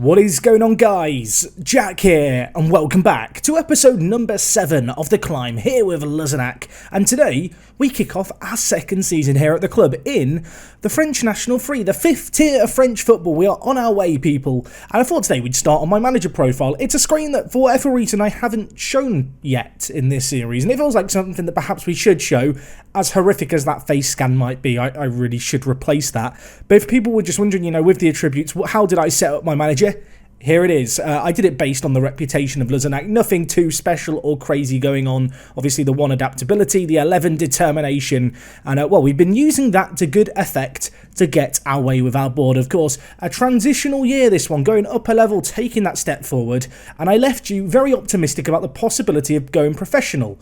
What is going on, guys? Jack here, and welcome back to episode number 7 of The Climb here with Luzenac. And today we kick off our second season here at the club in the French National 3, the 5th tier of French football. We are on our way, people. And I thought today we'd start on my manager profile. It's a screen that, for whatever reason, I haven't shown yet in this series, and it feels like something that perhaps we should show. As horrific as that face scan might be, I really should replace that. But if people were just wondering, with the attributes, how did I set up my manager? Here it is. I did it based on the reputation of Luzenac. Nothing too special or crazy going on. Obviously, the 1 adaptability, the 11 determination. And, we've been using that to good effect to get our way with our board. Of course, a transitional year, this one, going up a level, taking that step forward. And I left you very optimistic about the possibility of going professional.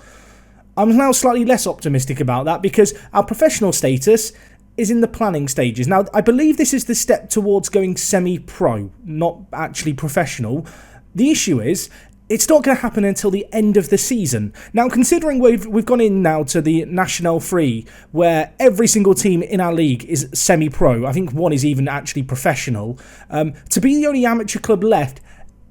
I'm now slightly less optimistic about that because our professional status is in the planning stages. Now, I believe this is the step towards going semi-pro, not actually professional. The issue is, it's not going to happen until the end of the season. Now, considering we've gone in now to the National 3, where every single team in our league is semi-pro, I think one is even actually professional, to be the only amateur club left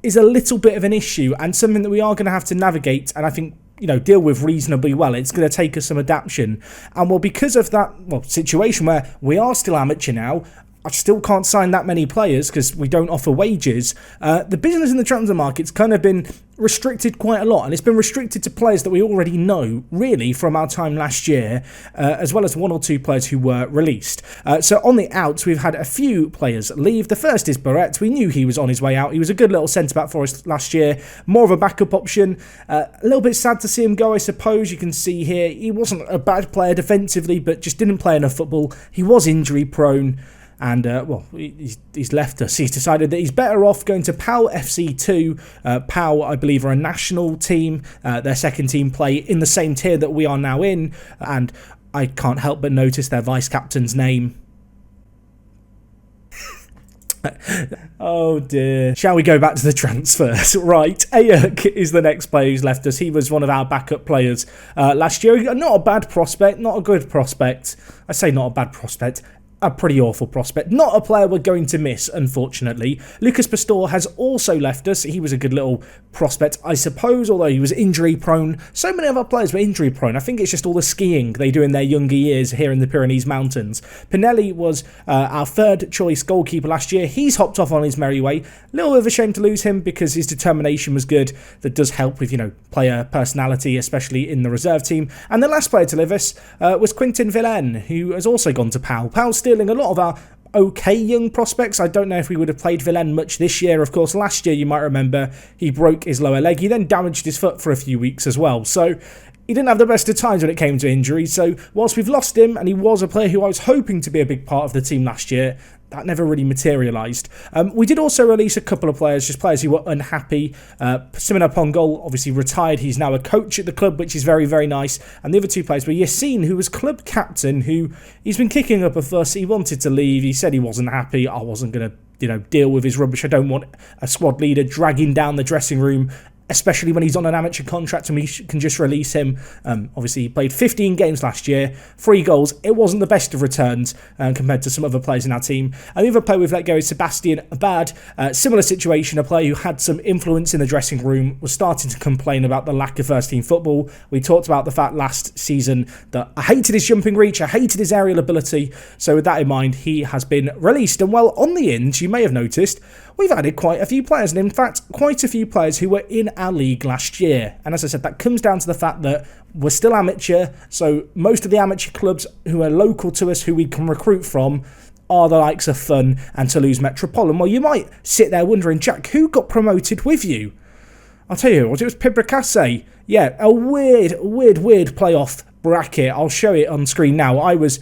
is a little bit of an issue and something that we are going to have to navigate, and I think deal with reasonably well. It's going to take us some adaptation. And because of that situation where we are still amateur now, I still can't sign that many players because we don't offer wages. The business in the transfer market's kind of been restricted quite a lot, and it's been restricted to players that we already know, really, from our time last year, as well as 1 or 2 players who were released. So on the outs, we've had a few players leave. The first is Barrett. We knew he was on his way out. He was a good little centre-back for us last year, more of a backup option. A little bit sad to see him go, I suppose. You can see here, he wasn't a bad player defensively, but just didn't play enough football. He was injury-prone. And, he's left us. He's decided that he's better off going to PAL FC2. PAL, I believe, are a national team. Their second team play in the same tier that we are now in. And I can't help but notice their vice-captain's name. Oh dear. Shall we go back to the transfers? Right, Ayuk is the next player who's left us. He was one of our backup players last year. Not a bad prospect, not a good prospect. I say not a bad prospect. A pretty awful prospect. Not a player we're going to miss, unfortunately. Lucas Pastor has also left us. He was a good little prospect, I suppose, although he was injury-prone. So many of our players were injury-prone. I think it's just all the skiing they do in their younger years here in the Pyrenees Mountains. Pinelli was our third-choice goalkeeper last year. He's hopped off on his merry way. A little bit of a shame to lose him because his determination was good. That does help with, player personality, especially in the reserve team. And the last player to leave us was Quentin Villain, who has also gone to PAL. PAL's stealing a lot of our okay young prospects. I don't know if we would have played Villain much this year. Of course, last year, you might remember, he broke his lower leg. He then damaged his foot for a few weeks as well. So he didn't have the best of times when it came to injury. So whilst we've lost him, and he was a player who I was hoping to be a big part of the team last year, that never really materialised. We did also release a couple of players, just players who were unhappy. Simon Pongol obviously retired. He's now a coach at the club, which is very, very nice. And the other 2 players were Yassine, who was club captain, who he's been kicking up a fuss. He wanted to leave. He said he wasn't happy. I wasn't going to deal with his rubbish. I don't want a squad leader dragging down the dressing room, especially when he's on an amateur contract and we can just release him. Obviously, he played 15 games last year, 3 goals. It wasn't the best of returns compared to some other players in our team. And the other player we've let go is Sebastian Abad. Similar situation, a player who had some influence in the dressing room, was starting to complain about the lack of first-team football. We talked about the fact last season that I hated his jumping reach, I hated his aerial ability. So with that in mind, he has been released. And on the ins, you may have noticed, we've added quite a few players, and in fact, quite a few players who were in our league last year. And as I said, that comes down to the fact that we're still amateur, so most of the amateur clubs who are local to us, who we can recruit from, are the likes of Fun and Toulouse Metropole. Well, you might sit there wondering, Jack, who got promoted with you? I'll tell you what, it was Pibracasse. Yeah, a weird playoff bracket. I'll show it on screen now. I was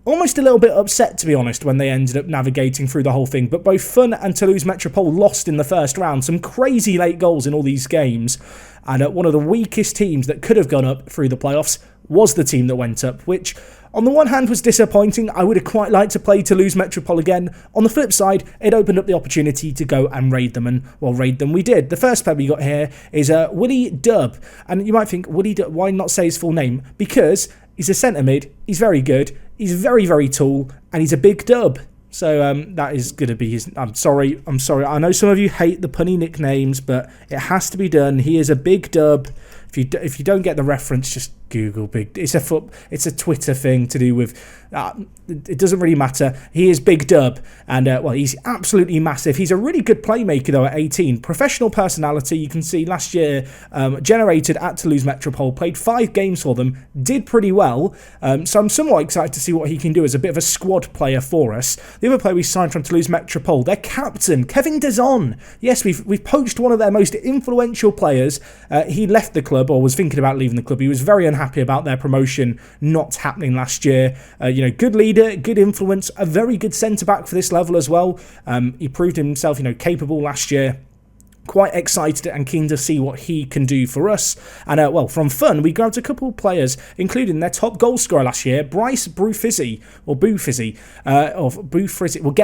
almost a little bit upset, to be honest, when they ended up navigating through the whole thing. But both Fun and Toulouse Metropole lost in the first round. Some crazy late goals in all these games. And one of the weakest teams that could have gone up through the playoffs was the team that went up, which on the one hand was disappointing. I would have quite liked to play Toulouse Metropole again. On the flip side, it opened up the opportunity to go and raid them, and raid them we did. The first player we got here is Willie Dubb, and you might think, Willie Dubb, why not say his full name? Because he's a centre mid, he's very good, he's very, very tall, and he's a big dub. So that is going to be his... I'm sorry. I know some of you hate the punny nicknames, but it has to be done. He is a big dub. If you don't get the reference, just Google Big. It's a Twitter thing to do with. It doesn't really matter. He is Big Dub, and he's absolutely massive. He's a really good playmaker though at 18. Professional personality. You can see last year generated at Toulouse Metropole. Played 5 games for them. Did pretty well. So I'm somewhat excited to see what he can do as a bit of a squad player for us. The other player we signed from Toulouse Metropole, their captain Kevin Dezon. Yes, we've poached one of their most influential players. He left the club, or was thinking about leaving the club. He was very unhappy about their promotion not happening last year. Good leader, good influence, a very good centre-back for this level as well. He proved himself, capable last year. Quite excited and keen to see what he can do for us. And, from fun, we grabbed a couple of players, including their top goal scorer last year, Bryce Bufrizzi. We'll get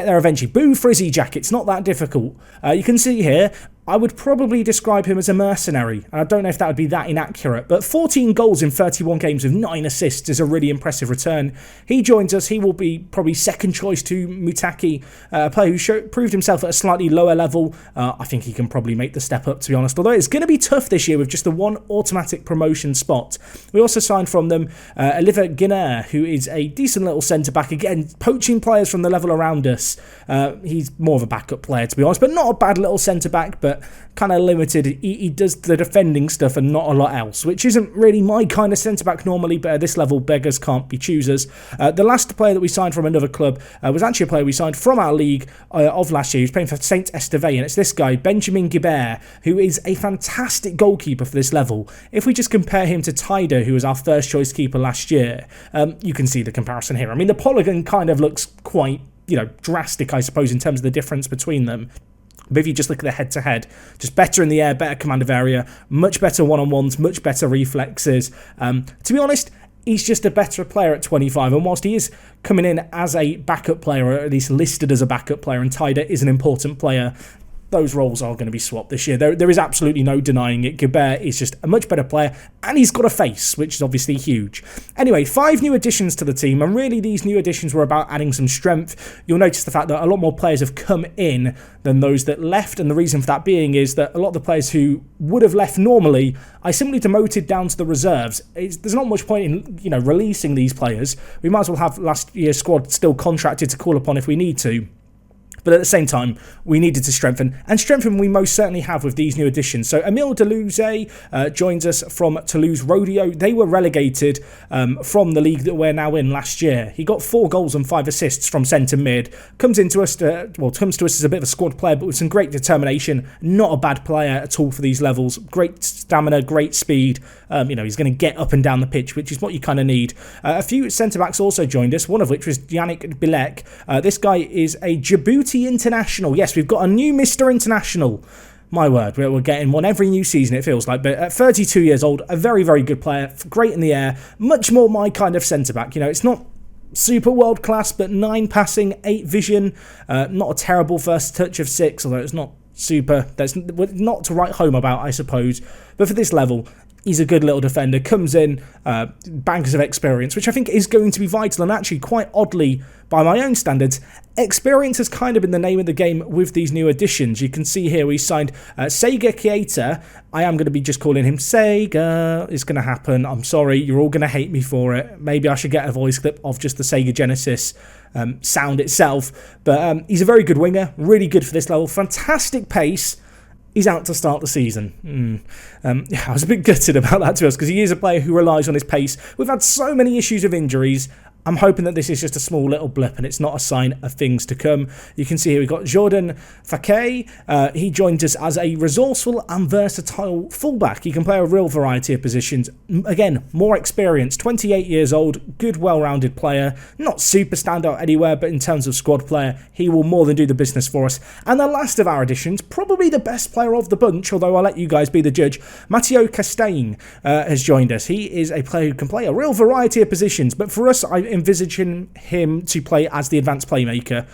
there eventually. Bufrizzi Jack, it's not that difficult. You can see here, I would probably describe him as a mercenary, and I don't know if that would be that inaccurate, but 14 goals in 31 games with 9 assists is a really impressive return. He joins us. He will be probably second choice to Mutaki, a player who proved himself at a slightly lower level. I think he can probably make the step up, to be honest, although it's going to be tough this year with just the one automatic promotion spot. We also signed from them Oliver Guinner, who is a decent little centre-back, again, poaching players from the level around us. He's more of a backup player, to be honest, but not a bad little centre-back, but kind of limited. He does the defending stuff and not a lot else, which isn't really my kind of centre-back normally, but at this level, beggars can't be choosers. The last player that we signed from another club was actually a player we signed from our league of last year. He was playing for Saint Esteve, and it's this guy, Benjamin Guibert, who is a fantastic goalkeeper for this level. If we just compare him to Tyder, who was our first choice keeper last year, you can see the comparison here. I mean, the polygon kind of looks quite, drastic, I suppose, in terms of the difference between them. But if you just look at the head-to-head, just better in the air, better command of area, much better one-on-ones, much better reflexes. To be honest, he's just a better player at 25. And whilst he is coming in as a backup player, or at least listed as a backup player, and Tyder is an important player, those roles are going to be swapped this year. There is absolutely no denying it. Guibert is just a much better player, and he's got a face, which is obviously huge. Anyway, 5 new additions to the team, and really these new additions were about adding some strength. You'll notice the fact that a lot more players have come in than those that left, and the reason for that being is that a lot of the players who would have left normally, I simply demoted down to the reserves. There's not much point in releasing these players. We might as well have last year's squad still contracted to call upon if we need to. But at the same time, we needed to strengthen. And strengthen we most certainly have with these new additions. So Emile Deluze joins us from Toulouse Rodeo. They were relegated from the league that we're now in last year. He got 4 goals and 5 assists from centre mid. Comes to us as a bit of a squad player, but with some great determination. Not a bad player at all for these levels. Great stamina, great speed. He's going to get up and down the pitch, which is what you kind of need. A few centre-backs also joined us, one of which was Yannick Bilek. This guy is a Djibouti international. Yes, we've got a new Mr. International. My word, we're getting one every new season, it feels like. But at 32 years old, a very, very good player. Great in the air. Much more my kind of centre-back. It's not super world class, but 9 passing, 8 vision. Not a terrible first touch of 6, although it's not super. That's not to write home about, I suppose. But for this level, he's a good little defender. Comes in, bankers of experience, which I think is going to be vital. And actually, quite oddly, by my own standards, experience has kind of been the name of the game with these new additions. You can see here we signed Sega Keita. I am going to be just calling him Sega. It's going to happen. I'm sorry. You're all going to hate me for it. Maybe I should get a voice clip of just the Sega Genesis sound itself. But he's a very good winger. Really good for this level. Fantastic pace. He's out to start the season. I was a bit gutted about that to us because he is a player who relies on his pace. We've had so many issues with injuries. I'm hoping that this is just a small little blip and it's not a sign of things to come. You can see here we've got Jordan Fake. He joined us as a resourceful and versatile fullback. He can play a real variety of positions. Again, more experience. 28 years old, good, well-rounded player. Not super standout anywhere, but in terms of squad player, he will more than do the business for us. And the last of our additions, probably the best player of the bunch, although I'll let you guys be the judge, Mathieu Castaigne has joined us. He is a player who can play a real variety of positions, but for us, envisaging him to play as the advanced playmaker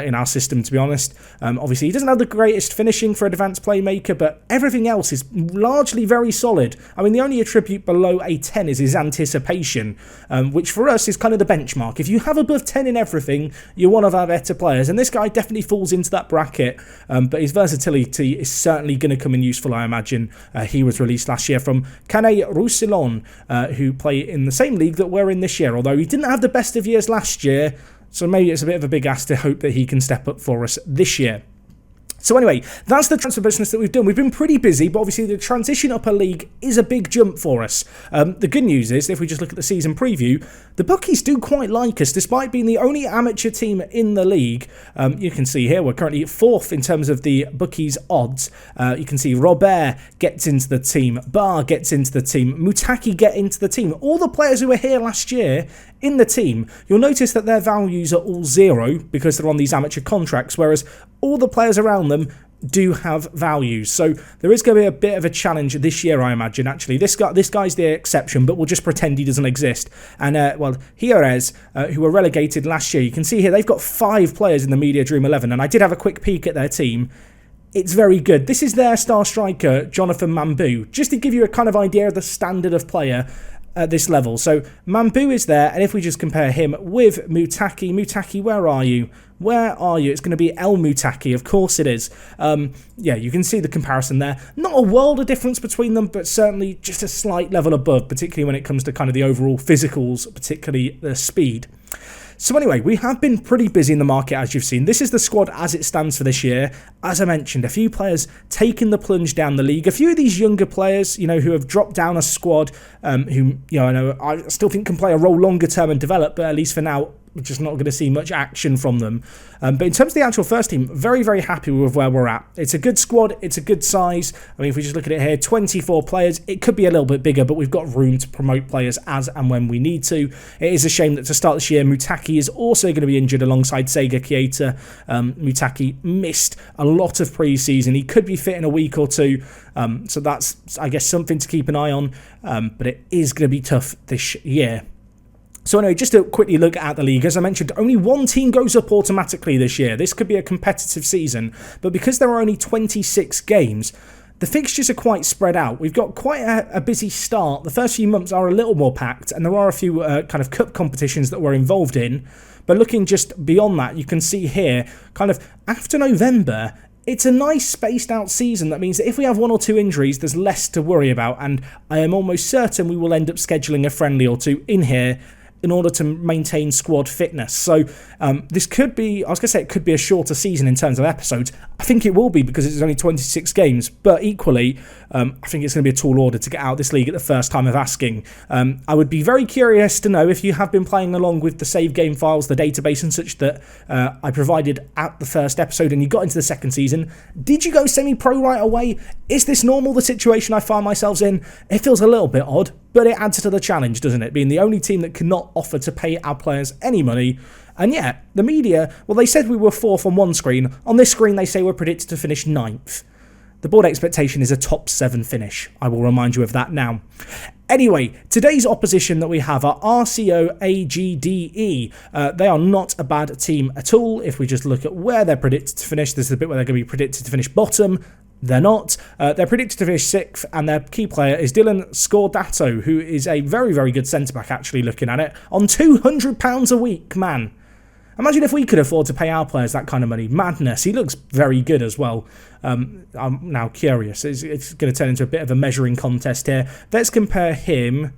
in our system, to be honest. Obviously, he doesn't have the greatest finishing for an advanced playmaker, but everything else is largely very solid. I mean, the only attribute below a 10 is his anticipation, which for us is kind of the benchmark. If you have above 10 in everything, you're one of our better players, and this guy definitely falls into that bracket, but his versatility is certainly going to come in useful, I imagine. He was released last year from Canet Roussillon, who play in the same league that we're in this year, although he didn't have the best of years last year, so maybe it's a bit of a big ask to hope that he can step up for us this year. So anyway, that's the transfer business that we've done. We've been pretty busy, but obviously the transition up a league is a big jump for us. The good news is, if we just look at the season preview, the bookies do quite like us, despite being the only amateur team in the league. You can see here, we're currently 4th in terms of the bookies odds. You can see Robert gets into the team, Bar gets into the team, Mutaki get into the team. All the players who were here last year in the team, you'll notice that their values are all 0 because they're on these amateur contracts, whereas all the players around them do have values. So there is going to be a bit of a challenge this year, I imagine, actually. This guy's the exception, but we'll just pretend he doesn't exist. And, well, Jerez, who were relegated last year, you can see here they've got 5 players in the Media Dream 11, and I did have a quick peek at their team. It's very good. This is their star striker, Jonathan Mambu, just to give you a kind of idea of the standard of player at this level. So Mambu is there, and if we just compare him with Mutaki, where are you? Where are you? It's going to be El Mutaki, of course it is. Yeah, you can see the comparison there. Not a world of difference between them, but certainly just a slight level above, particularly when it comes to kind of the overall physicals, particularly the speed. So anyway, we have been pretty busy in the market, as you've seen. This is the squad as it stands for this year. As I mentioned, a few players taking the plunge down the league. A few of these younger players, you know, who have dropped down a squad, who, you know, I still think can play a role longer term and develop, but at least for now, we're just not going to see much action from them. But in terms of the actual first team, very, very happy with where we're at. It's a good squad. It's a good size. I mean, if we just look at it here, 24 players. It could be a little bit bigger, but we've got room to promote players as and when we need to. It is a shame that to start this year, Mutaki is also going to be injured alongside Sega Keita. Mutaki missed a lot of pre-season. He could be fit in a week or two. So that's, I guess, something to keep an eye on. But it is going to be tough this year. So anyway, just to quickly look at the league, as I mentioned, only one team goes up automatically this year. This could be a competitive season, but because there are only 26 games, the fixtures are quite spread out. We've got quite a busy start. The first few months are a little more packed, and there are a few kind of cup competitions that we're involved in. But looking just beyond that, you can see here, kind of after November, it's a nice spaced out season. That means that if we have 1 or 2 injuries, there's less to worry about, and I am almost certain we will end up scheduling a friendly or 2 in here in order to maintain squad fitness. So this could be, I was going to say it could be a shorter season in terms of episodes. I think it will be because it's only 26 games, but equally, I think it's going to be a tall order to get out this league at the first time of asking. I would be very curious to know if you have been playing along with the save game files, the database and such that I provided at the first episode and you got into the second season. Did you go semi-pro right away? Is this normal, the situation I find myself in? It feels a little bit odd, but it adds to the challenge, doesn't it? Being the only team that cannot offer to pay our players any money. And yet, the media, well, they said we were 4th on one screen. On this screen, they say we're predicted to finish 9th. The board expectation is a top 7 finish. I will remind you of that now. Anyway, today's opposition that we have are RCO AGDE. They are not a bad team at all. If we just look at where they're predicted to finish, this is the bit where they're going to be predicted to finish bottom. They're not. They're predicted to finish 6th, and their key player is Dylan Scordato, who is a very, very good centre-back, actually, looking at it, on £200 a week, man. Imagine if we could afford to pay our players that kind of money. Madness. He looks very good as well. I'm now curious. It's going to turn into a bit of a measuring contest here. Let's compare him.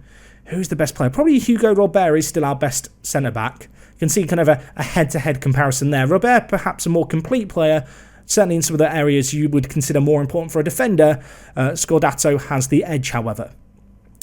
Who's the best player? Probably Hugo Robert is still our best centre-back. You can see kind of a head-to-head comparison there. Robert, perhaps a more complete player, certainly in some of the areas you would consider more important for a defender. Scordato has the edge, however.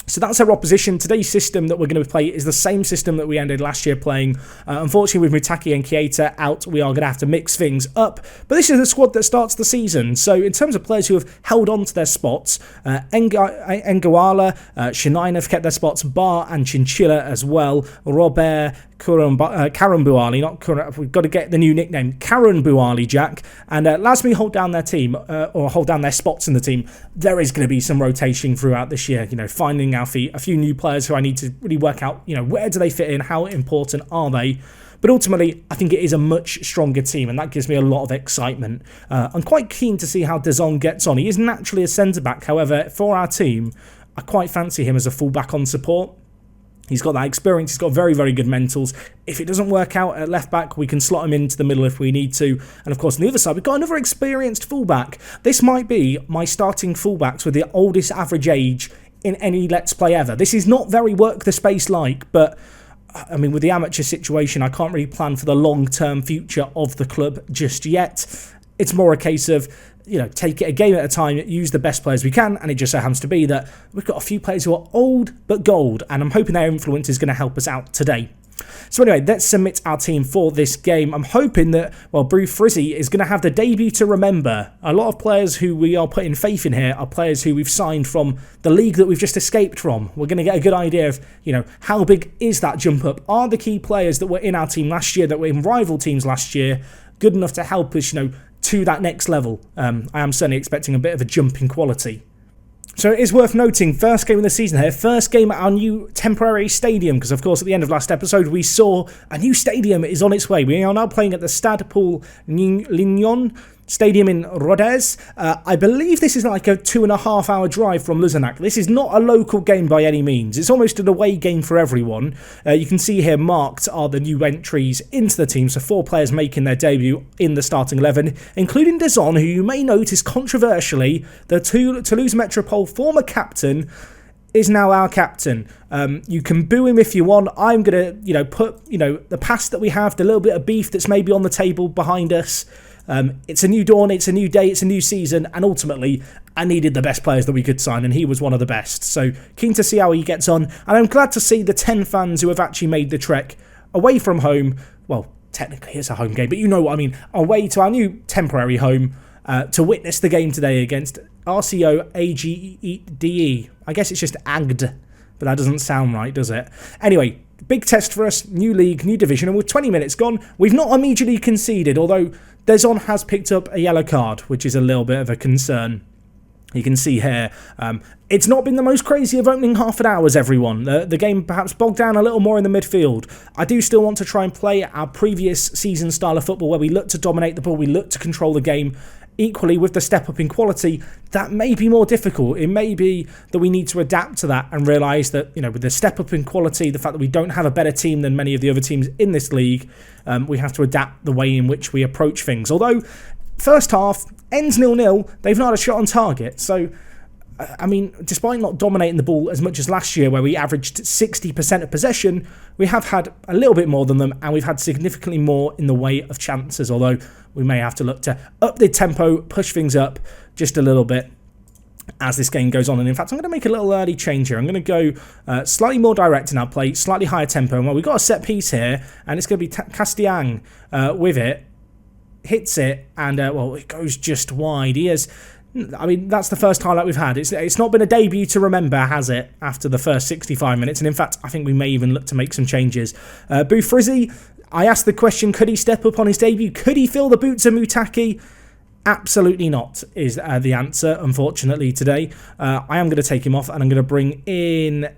So that's our opposition. Today's system that we're going to play is the same system that we ended last year playing. Unfortunately, with Mutaki and Keita out, we are going to have to mix things up. But this is the squad that starts the season. So in terms of players who have held on to their spots, Ngawala, Shinina have kept their spots, Bar and Chinchilla as well, Robert, Karen Buali, not Kuran, we've got to get the new nickname, Karen Buali, Jack, and Lasmi hold down their team, or hold down their spots in the team, there is going to be some rotation throughout this year, finding our feet, a few new players who I need to really work out, where do they fit in, how important are they? But ultimately, I think it is a much stronger team, and that gives me a lot of excitement. I'm quite keen to see how De Jong gets on. He is naturally a centre-back, however, for our team, I quite fancy him as a full-back on support. He's got that experience, he's got very, very good mentals. If it doesn't work out at left-back, we can slot him into the middle if we need to. And of course, on the other side, we've got another experienced full-back. This might be my starting full-backs with the oldest average age in any Let's Play ever. This is not very WorkTheSpace-like, but I mean, with the amateur situation, I can't really plan for the long-term future of the club just yet. It's more a case of, take it a game at a time, use the best players we can, and it just so happens to be that we've got a few players who are old but gold, and I'm hoping their influence is going to help us out today. So anyway, let's submit our team for this game. I'm hoping that, Brew Frizzy is going to have the debut to remember. A lot of players who we are putting faith in here are players who we've signed from the league that we've just escaped from. We're going to get a good idea of, how big is that jump up? Are the key players that were in our team last year, that were in rival teams last year, good enough to help us, to that next level? I am certainly expecting a bit of a jump in quality. So it is worth noting, first game of the season here, first game at our new temporary stadium, because of course at the end of last episode we saw a new stadium is on its way. We are now playing at the Stade Paul Lignon Stadium in Rodez. I believe this is like a 2.5 hour drive from Luzenac. This is not a local game by any means. It's almost an away game for everyone. You can see here marked are the new entries into the team. So 4 players making their debut in the starting 11, including De Jong, who you may notice controversially, the Toulouse Metropole former captain, is now our captain. You can boo him if you want. I'm going to, put, the past that we have, the little bit of beef that's maybe on the table behind us. It's a new dawn, it's a new day, it's a new season, and ultimately I needed the best players that we could sign, and he was one of the best. So keen to see how he gets on, and I'm glad to see the 10 fans who have actually made the trek away from home. Well, technically it's a home game, but you know what I mean. Away to our new temporary home to witness the game today against RCO AGDE. I guess it's just AGD, but that doesn't sound right, does it? Anyway, big test for us, new league, new division, and with 20 minutes gone, we've not immediately conceded, although De Jong has picked up a yellow card, which is a little bit of a concern. You can see here, it's not been the most crazy of opening half an hours, everyone. The game perhaps bogged down a little more in the midfield. I do still want to try and play our previous season style of football where we look to dominate the ball, we look to control the game. Equally, with the step up in quality, that may be more difficult. It may be that we need to adapt to that and realise that, with the step up in quality, the fact that we don't have a better team than many of the other teams in this league, we have to adapt the way in which we approach things. Although, first half ends 0-0, they've not had a shot on target. So, I mean, despite not dominating the ball as much as last year, where we averaged 60% of possession, we have had a little bit more than them, and we've had significantly more in the way of chances, although we may have to look to up the tempo, push things up just a little bit as this game goes on. And in fact, I'm going to make a little early change here. I'm going to go slightly more direct in our play, slightly higher tempo. And well, we've got a set piece here, and it's going to be Castellang with it. Hits it, and it goes just wide. I mean, that's the first highlight we've had. It's not been a debut to remember, has it, after the first 65 minutes? And in fact, I think we may even look to make some changes. Boo Frizzy, I asked the question, could he step up on his debut? Could he fill the boots of Mutaki? Absolutely not, is the answer, unfortunately, today. I am going to take him off, and I'm going to bring in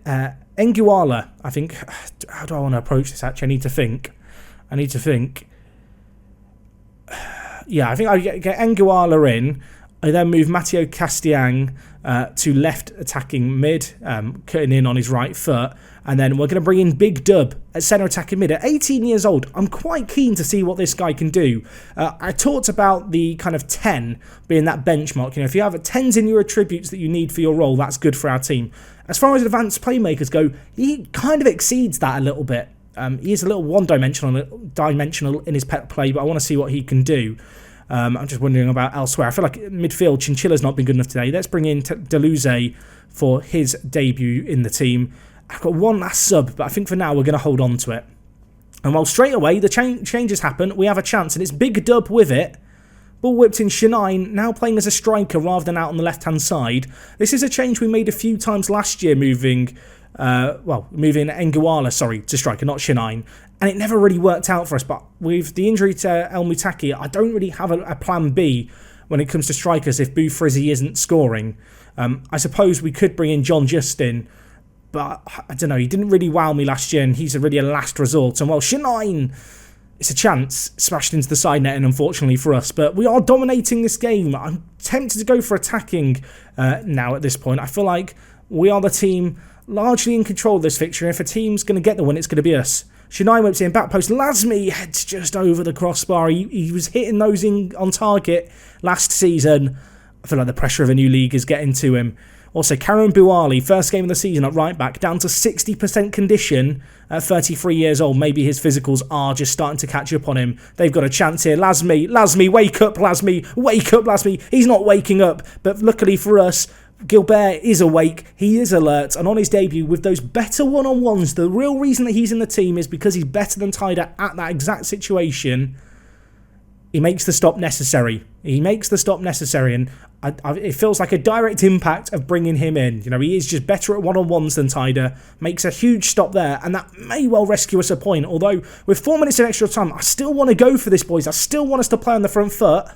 Nguala. I think, how do I want to approach this, actually? I need to think. Yeah, I think I get Nguala in. I then move Matteo Castellang to left attacking mid, cutting in on his right foot. And then we're going to bring in Big Dub at centre attacking mid. At 18 years old, I'm quite keen to see what this guy can do. I talked about the kind of 10 being that benchmark. If you have 10s in your attributes that you need for your role, that's good for our team. As far as advanced playmakers go, he kind of exceeds that a little bit. He is a little one-dimensional in his pet play, but I want to see what he can do. I'm just wondering about elsewhere. I feel like midfield, Chinchilla's not been good enough today. Let's bring in Deluze for his debut in the team. I've got one last sub, but I think for now we're going to hold on to it. And while straight away the changes happen, we have a chance, and it's Big Dub with it. Ball whipped in Shanine, now playing as a striker rather than out on the left-hand side. This is a change we made a few times last year, moving well, moving Nguala, sorry, to striker, not Shinine. And it never really worked out for us. But with the injury to El Mutaki, I don't really have a plan B when it comes to strikers if Boo Frizzy isn't scoring. I suppose we could bring in John Justin, but I don't know, he didn't really wow me last year, and he's really a last resort. And well, Shinine, it's a chance, smashed into the side net, and unfortunately for us. But we are dominating this game. I'm tempted to go for attacking now at this point. I feel like we are the team largely in control of this fixture. If a team's going to get the win, it's going to be us. Shinai whips in, back post, Lasmi heads just over the crossbar. He was hitting those in on target last season. I feel like the pressure of a new league is getting to him. Also, Karim Bouali, first game of the season at right back, down to 60% condition at 33 years old. Maybe his physicals are just starting to catch up on him. They've got a chance here. Lasmi, wake up, Lasmi, wake up, Lasmi. He's not waking up, but luckily for us, Gilbert is awake, he is alert, and on his debut with those better one-on-ones, the real reason that he's in the team is because he's better than Tyder at that exact situation. He makes the stop necessary. And it feels like a direct impact of bringing him in. You know, he is just better at one-on-ones than Tyder, makes a huge stop there, and that may well rescue us a point. Although, with 4 minutes of extra time, I still want to go for this, boys. I still want us to play on the front foot.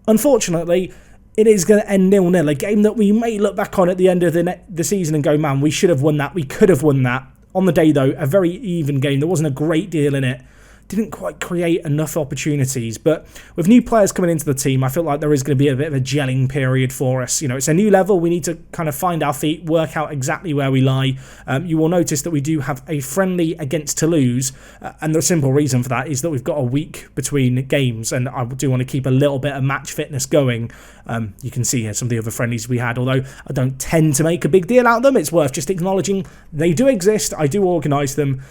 Unfortunately, it is going to end 0-0, a game that we may look back on at the end of the season and go, man, we should have won that, we could have won that. On the day, though, a very even game. There wasn't a great deal in it. Didn't quite create enough opportunities, but with new players coming into the team, I feel like there is going to be a bit of a gelling period for us. You know, it's a new level. We need to kind of find our feet, work out exactly where we lie. You will notice that we do have a friendly against Toulouse, and the simple reason for that is that we've got a week between games, and I do want to keep a little bit of match fitness going. You can see here some of the other friendlies we had, although I don't tend to make a big deal out of them. It's worth just acknowledging they do exist. I do organise them.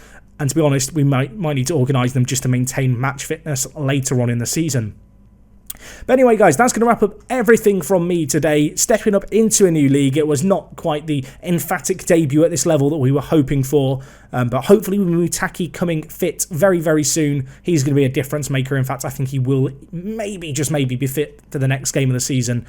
And to be honest, we might need to organise them just to maintain match fitness later on in the season. But anyway, guys, that's going to wrap up everything from me today. Stepping up into a new league. It was not quite the emphatic debut at this level that we were hoping for. But hopefully with Mutaki coming fit very, very soon, he's going to be a difference maker. In fact, I think he will maybe, just maybe, be fit for the next game of the season,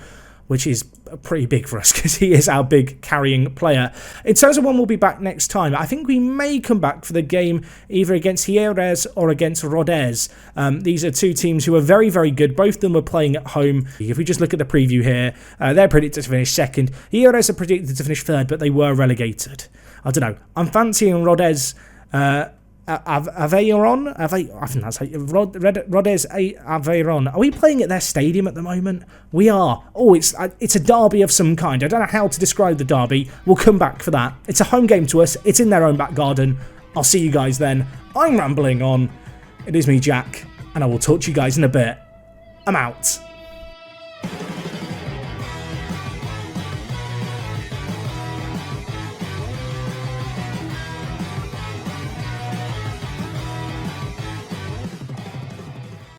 which is pretty big for us because he is our big carrying player. In terms of when we'll be back next time, I think we may come back for the game either against Jerez or against Rodez. These are two teams who are very, very good. Both of them are playing at home. If we just look at the preview here, they're predicted to finish second. Jerez are predicted to finish third, but they were relegated. I don't know. I'm fancying Rodez... Aveyron? I think that's how Rodez Aveyron. Are we playing at their stadium at the moment? We are. Oh, it's a derby of some kind. I don't know how to describe the derby. We'll come back for that. It's a home game to us. It's in their own back garden. I'll see you guys then. I'm rambling on. It is me, Jack, and I will talk to you guys in a bit. I'm out.